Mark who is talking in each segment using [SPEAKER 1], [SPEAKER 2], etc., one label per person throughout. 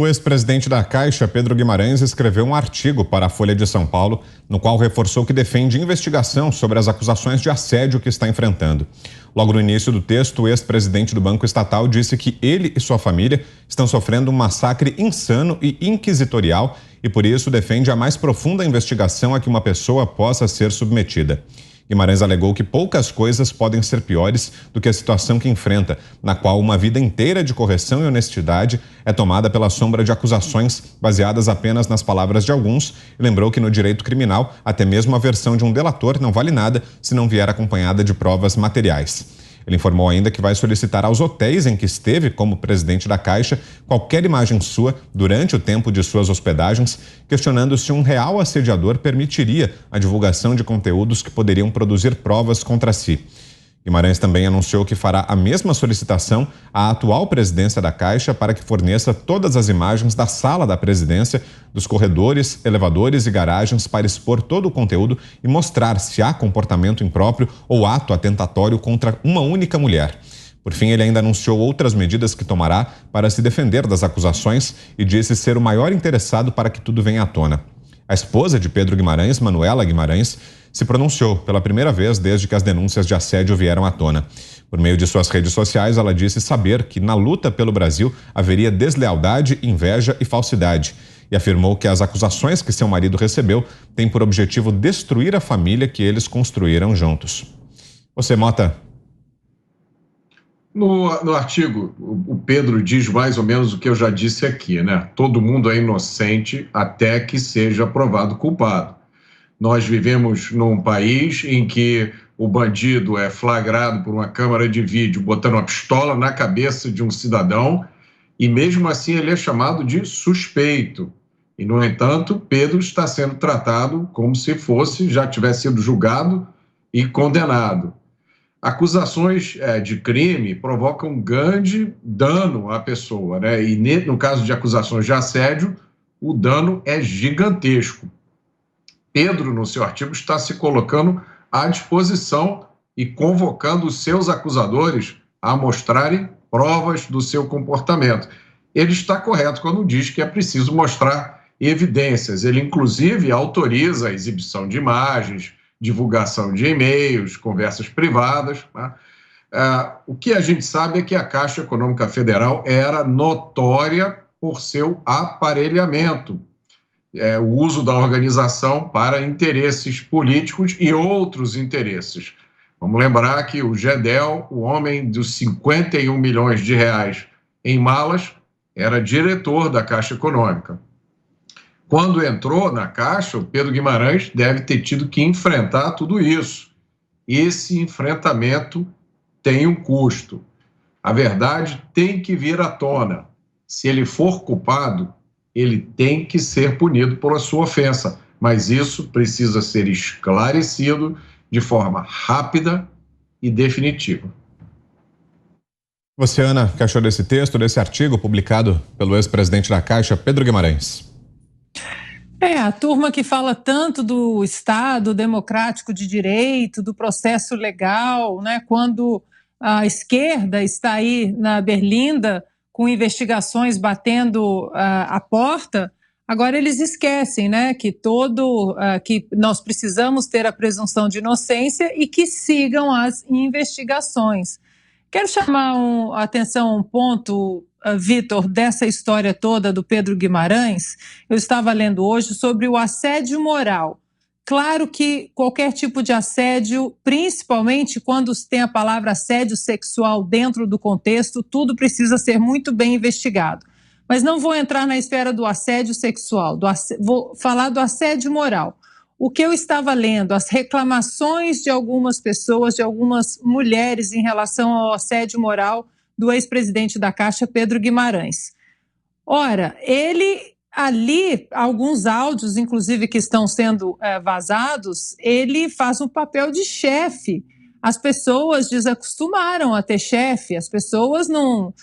[SPEAKER 1] O ex-presidente da Caixa, Pedro Guimarães, escreveu um artigo para a Folha de São Paulo, no qual reforçou que defende investigação sobre as acusações de assédio que está enfrentando. Logo no início do texto, o ex-presidente do Banco Estatal disse que ele e sua família estão sofrendo um massacre insano e inquisitorial e, por isso, defende a mais profunda investigação a que uma pessoa possa ser submetida. Guimarães alegou que poucas coisas podem ser piores do que a situação que enfrenta, na qual uma vida inteira de correção e honestidade é tomada pela sombra de acusações baseadas apenas nas palavras de alguns, e lembrou que no direito criminal, até mesmo a versão de um delator não vale nada se não vier acompanhada de provas materiais. Ele informou ainda que vai solicitar aos hotéis em que esteve como presidente da Caixa qualquer imagem sua durante o tempo de suas hospedagens, questionando se um real assediador permitiria a divulgação de conteúdos que poderiam produzir provas contra si. Guimarães também anunciou que fará a mesma solicitação à atual presidência da Caixa para que forneça todas as imagens da sala da presidência, dos corredores, elevadores e garagens para expor todo o conteúdo e mostrar se há comportamento impróprio ou ato atentatório contra uma única mulher. Por fim, ele ainda anunciou outras medidas que tomará para se defender das acusações e disse ser o maior interessado para que tudo venha à tona. A esposa de Pedro Guimarães, Manuela Guimarães, se pronunciou pela primeira vez desde que as denúncias de assédio vieram à tona. Por meio de suas redes sociais, ela disse saber que na luta pelo Brasil haveria deslealdade, inveja e falsidade. E afirmou que as acusações que seu marido recebeu têm por objetivo destruir a família que eles construíram juntos. Você, Mota?
[SPEAKER 2] No artigo, o Pedro diz mais ou menos o que eu já disse aqui, né? Todo mundo é inocente até que seja provado culpado. Nós vivemos num país em que o bandido é flagrado por uma câmera de vídeo botando uma pistola na cabeça de um cidadão e mesmo assim ele é chamado de suspeito. E, no entanto, Pedro está sendo tratado como se já tivesse sido julgado e condenado. Acusações de crime provocam grande dano à pessoa, né? E no caso de acusações de assédio, o dano é gigantesco. Pedro, no seu artigo, está se colocando à disposição e convocando os seus acusadores a mostrarem provas do seu comportamento. Ele está correto quando diz que é preciso mostrar evidências. Ele, inclusive, autoriza a exibição de imagens, divulgação de e-mails, conversas privadas. Né? O que a gente sabe é que a Caixa Econômica Federal era notória por seu aparelhamento, o uso da organização para interesses políticos e outros interesses. Vamos lembrar que o Gedel, o homem dos 51 milhões de reais em malas, era diretor da Caixa Econômica. Quando entrou na Caixa, o Pedro Guimarães deve ter tido que enfrentar tudo isso. Esse enfrentamento tem um custo. A verdade tem que vir à tona. Se ele for culpado, ele tem que ser punido pela sua ofensa, mas isso precisa ser esclarecido de forma rápida e definitiva.
[SPEAKER 1] Você, Ana, que achou desse texto, desse artigo publicado pelo ex-presidente da Caixa, Pedro Guimarães?
[SPEAKER 3] A turma que fala tanto do Estado democrático de direito, do processo legal, né? Quando a esquerda está aí na berlinda com investigações batendo a porta, agora eles esquecem, né, que que nós precisamos ter a presunção de inocência e que sigam as investigações. Quero chamar a atenção a um ponto, Vitor, dessa história toda do Pedro Guimarães. Eu estava lendo hoje sobre o assédio moral. Claro que qualquer tipo de assédio, principalmente quando tem a palavra assédio sexual dentro do contexto, tudo precisa ser muito bem investigado. Mas não vou entrar na esfera do assédio sexual, vou falar do assédio moral. O que eu estava lendo, as reclamações de algumas pessoas, de algumas mulheres em relação ao assédio moral do ex-presidente da Caixa, Pedro Guimarães. Ora, ele ali, alguns áudios, inclusive, que estão sendo vazados, ele faz um papel de chefe. As pessoas desacostumaram a ter chefe, as pessoas não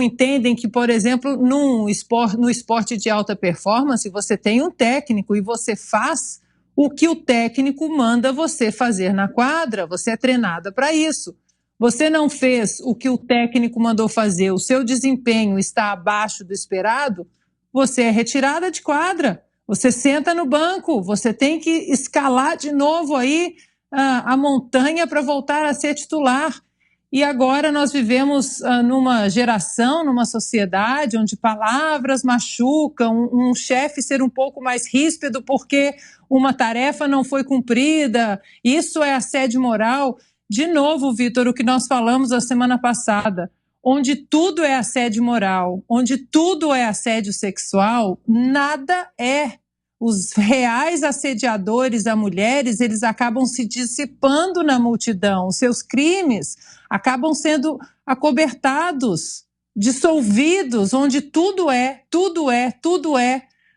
[SPEAKER 3] entendem que, por exemplo, no esporte de alta performance, você tem um técnico e você faz o que o técnico manda você fazer na quadra, você é treinada para isso. Você não fez o que o técnico mandou fazer, o seu desempenho está abaixo do esperado, você é retirada de quadra, você senta no banco, você tem que escalar de novo aí a montanha para voltar a ser titular. E agora nós vivemos numa geração, numa sociedade onde palavras machucam, um chefe ser um pouco mais ríspido porque uma tarefa não foi cumprida, isso é assédio moral. De novo, Vitor, o que nós falamos a semana passada, onde tudo é assédio moral, onde tudo é assédio sexual, nada é. Os reais assediadores a mulheres, eles acabam se dissipando na multidão. Os seus crimes acabam sendo acobertados, dissolvidos, onde tudo é.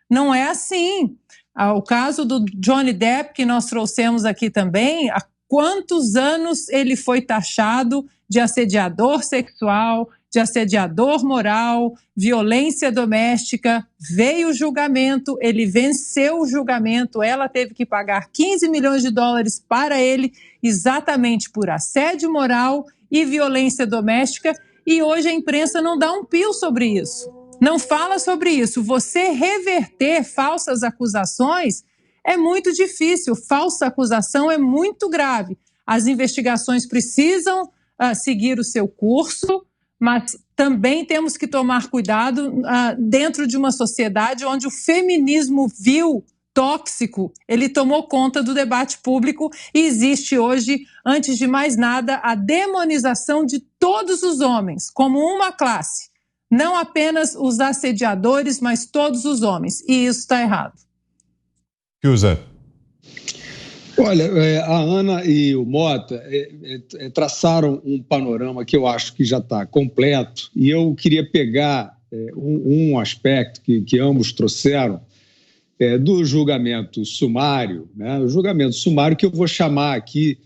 [SPEAKER 3] Não é assim. O caso do Johnny Depp, que nós trouxemos aqui também, há quantos anos ele foi taxado de assediador sexual, de assediador moral, violência doméstica, veio o julgamento, ele venceu o julgamento, ela teve que pagar 15 milhões de dólares para ele, exatamente por assédio moral e violência doméstica, e hoje a imprensa não dá um pio sobre isso, não fala sobre isso. Você reverter falsas acusações é muito difícil, falsa acusação é muito grave. As investigações precisam seguir o seu curso, mas também temos que tomar cuidado dentro de uma sociedade onde o feminismo vil, tóxico, ele tomou conta do debate público e existe hoje, antes de mais nada, a demonização de todos os homens como uma classe. Não apenas os assediadores, mas todos os homens. E isso está errado.
[SPEAKER 1] Fiuza.
[SPEAKER 4] Olha, a Ana e o Mota traçaram um panorama que eu acho que já está completo, e eu queria pegar um aspecto que ambos trouxeram do julgamento sumário, né? O julgamento sumário que eu vou chamar aqui,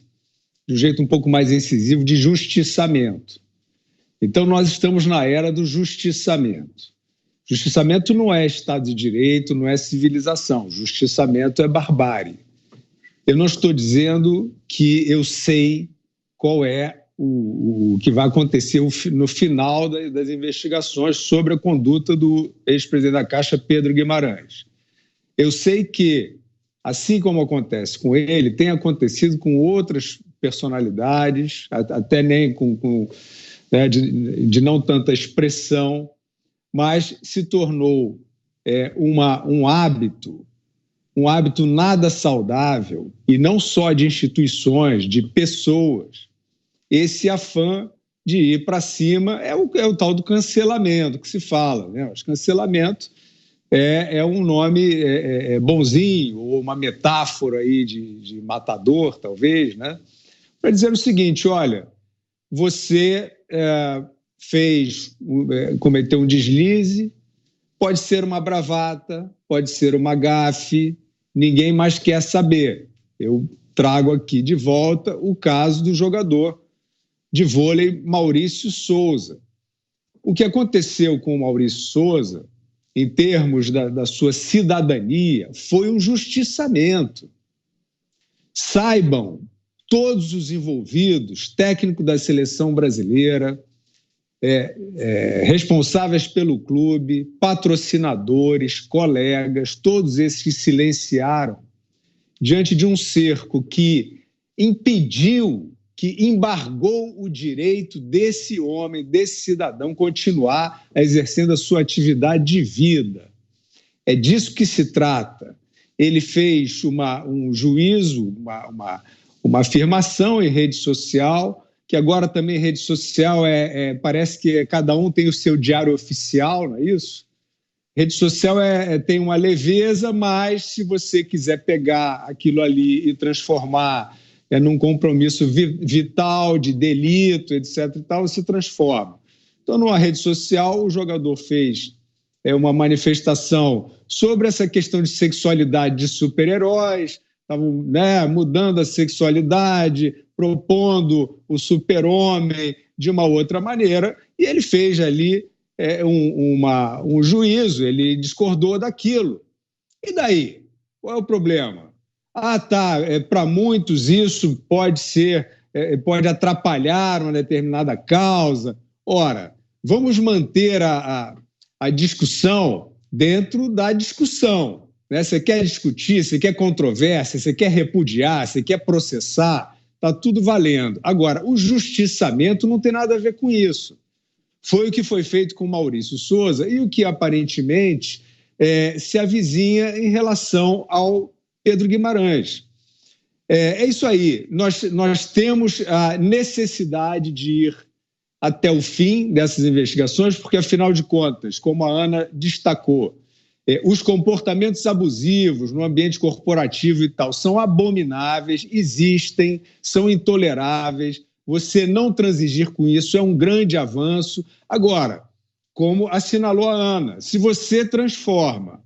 [SPEAKER 4] de um jeito um pouco mais incisivo, de justiçamento. Então, nós estamos na era do justiçamento. Justiçamento não é Estado de Direito, não é civilização. Justiçamento é barbárie. Eu não estou dizendo que eu sei qual é o que vai acontecer no final das investigações sobre a conduta do ex-presidente da Caixa, Pedro Guimarães. Eu sei que, assim como acontece com ele, tem acontecido com outras personalidades, até nem né, de não tanta expressão, mas se tornou um hábito nada saudável, e não só de instituições, de pessoas, esse afã de ir para cima é o tal do cancelamento que se fala, né? O cancelamento é um nome bonzinho, ou uma metáfora aí de matador, talvez, né? Para dizer o seguinte: olha, você cometeu um deslize, pode ser uma bravata, pode ser uma gafe, ninguém mais quer saber. Eu trago aqui de volta o caso do jogador de vôlei Maurício Souza. O que aconteceu com o Maurício Souza, em termos da sua cidadania, foi um justiçamento. Saibam todos os envolvidos, técnico da seleção brasileira, responsáveis pelo clube, patrocinadores, colegas, todos esses que silenciaram diante de um cerco que impediu, que embargou o direito desse homem, desse cidadão, continuar exercendo a sua atividade de vida. É disso que se trata. Ele fez um juízo, uma afirmação em rede social, que agora também rede social parece que cada um tem o seu diário oficial, não é isso? Rede social tem uma leveza, mas se você quiser pegar aquilo ali e transformar num compromisso vital, de delito, etc. e tal, se transforma. Então, numa rede social, o jogador fez uma manifestação sobre essa questão de sexualidade de super-heróis, estavam, né, mudando a sexualidade, propondo o super-homem de uma outra maneira, e ele fez ali um juízo, ele discordou daquilo. E daí? Qual é o problema? Para muitos isso pode atrapalhar uma determinada causa. Ora, vamos manter a discussão dentro da discussão, né? Você quer discutir, você quer controvérsia, você quer repudiar, você quer processar, está tudo valendo. Agora, o justiçamento não tem nada a ver com isso. Foi o que foi feito com Maurício Souza e o que aparentemente se avizinha em relação ao Pedro Guimarães. É isso aí. Nós temos a necessidade de ir até o fim dessas investigações, porque, afinal de contas, como a Ana destacou, os comportamentos abusivos no ambiente corporativo e tal são abomináveis, existem, são intoleráveis. Você não transigir com isso é um grande avanço. Agora, como assinalou a Ana, se você transforma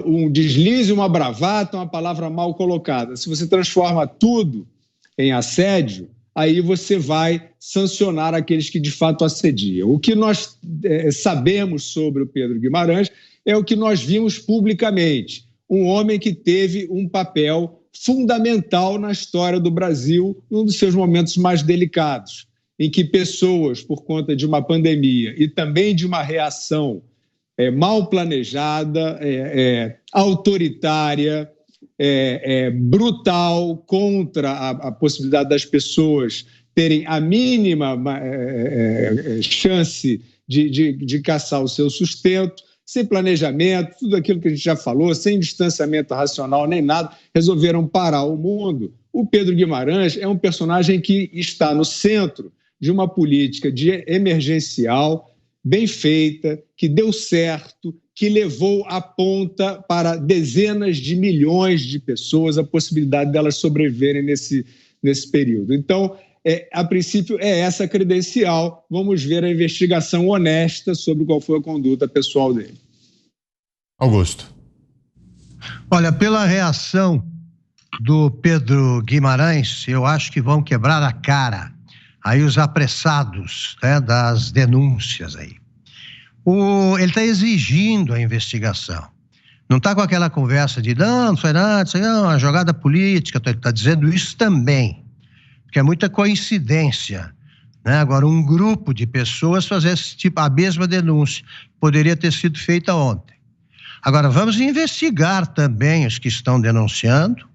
[SPEAKER 4] um deslize, uma bravata, uma palavra mal colocada, se você transforma tudo em assédio, aí você vai sancionar aqueles que de fato assediam. O que nós sabemos sobre o Pedro Guimarães é o que nós vimos publicamente. Um homem que teve um papel fundamental na história do Brasil, num dos seus momentos mais delicados, em que pessoas, por conta de uma pandemia e também de uma reação mal planejada, autoritária, brutal, contra a possibilidade das pessoas terem a mínima chance de caçar o seu sustento, sem planejamento, tudo aquilo que a gente já falou, sem distanciamento racional nem nada, resolveram parar o mundo. O Pedro Guimarães é um personagem que está no centro de uma política emergencial bem feita, que deu certo, que levou a ponta para dezenas de milhões de pessoas a possibilidade delas sobreviverem nesse período. Então, a princípio, é essa credencial. Vamos ver a investigação honesta sobre qual foi a conduta pessoal dele.
[SPEAKER 1] Augusto.
[SPEAKER 5] Olha, pela reação do Pedro Guimarães, eu acho que vão quebrar a cara aí os apressados, né, das denúncias aí. Ele está exigindo a investigação. Não está com aquela conversa de não foi nada, isso aí é uma jogada política. Ele está dizendo isso também, porque é muita coincidência, né? Agora, um grupo de pessoas fazer a mesma denúncia poderia ter sido feita ontem. Agora, vamos investigar também os que estão denunciando,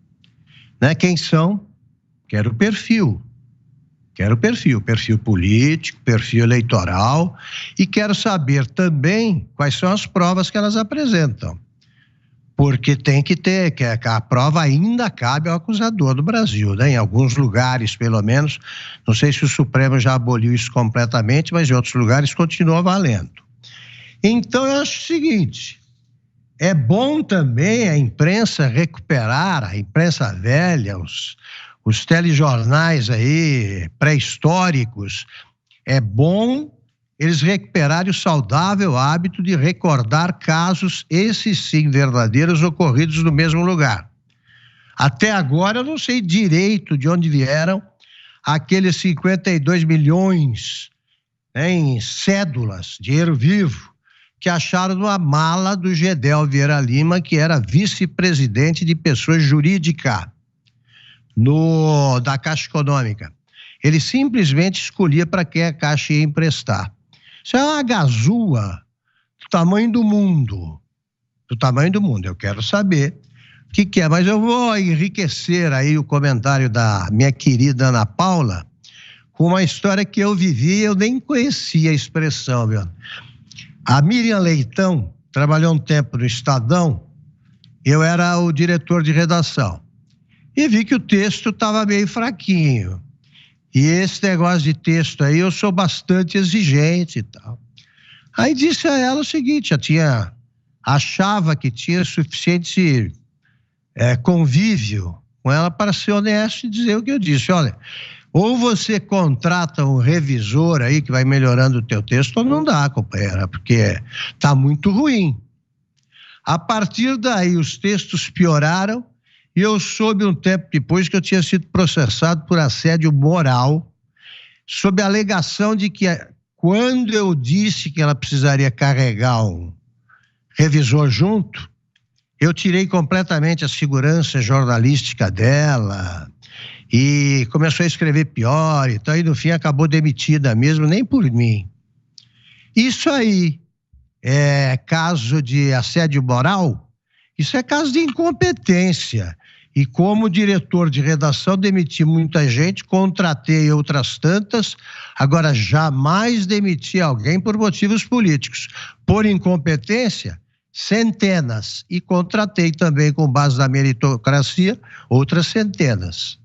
[SPEAKER 5] né? Quem são? Quero o perfil político, perfil eleitoral, e quero saber também quais são as provas que elas apresentam. Porque tem que ter, que a prova ainda cabe ao acusador do Brasil, né? Em alguns lugares, pelo menos, não sei se o Supremo já aboliu isso completamente, mas em outros lugares continua valendo. Então, eu acho o seguinte, é bom também a imprensa recuperar, a imprensa velha, os telejornais aí pré-históricos, é bom eles recuperarem o saudável hábito de recordar casos, esses sim verdadeiros, ocorridos no mesmo lugar. Até agora eu não sei direito de onde vieram aqueles 52 milhões, né, em cédulas, dinheiro vivo, que acharam numa mala do Gedel Vieira Lima, que era vice-presidente de pessoa jurídica da Caixa Econômica. Ele simplesmente escolhia para quem a Caixa ia emprestar. Isso é uma gazua do tamanho do mundo. Eu quero saber o que é. Mas eu vou enriquecer aí o comentário da minha querida Ana Paula com uma história que eu vivi e eu nem conhecia a expressão, viu? A Miriam Leitão trabalhou um tempo no Estadão, eu era o diretor de redação. E vi que o texto estava meio fraquinho. E esse negócio de texto aí, eu sou bastante exigente e tal. Aí disse a ela o seguinte, achava que tinha suficiente convívio com ela para ser honesto e dizer o que eu disse. Olha, ou você contrata um revisor aí que vai melhorando o teu texto, ou não dá, companheira, porque tá muito ruim. A partir daí, os textos pioraram, e eu soube um tempo depois que eu tinha sido processado por assédio moral, sob a alegação de que quando eu disse que ela precisaria carregar um revisor junto, eu tirei completamente a segurança jornalística dela e começou a escrever pior, então, e no fim acabou demitida mesmo, nem por mim. Isso aí caso de assédio moral, isso é caso de incompetência. E como diretor de redação, demiti muita gente, contratei outras tantas, agora jamais demiti alguém por motivos políticos. Por incompetência, centenas. E contratei também, com base na meritocracia, outras centenas.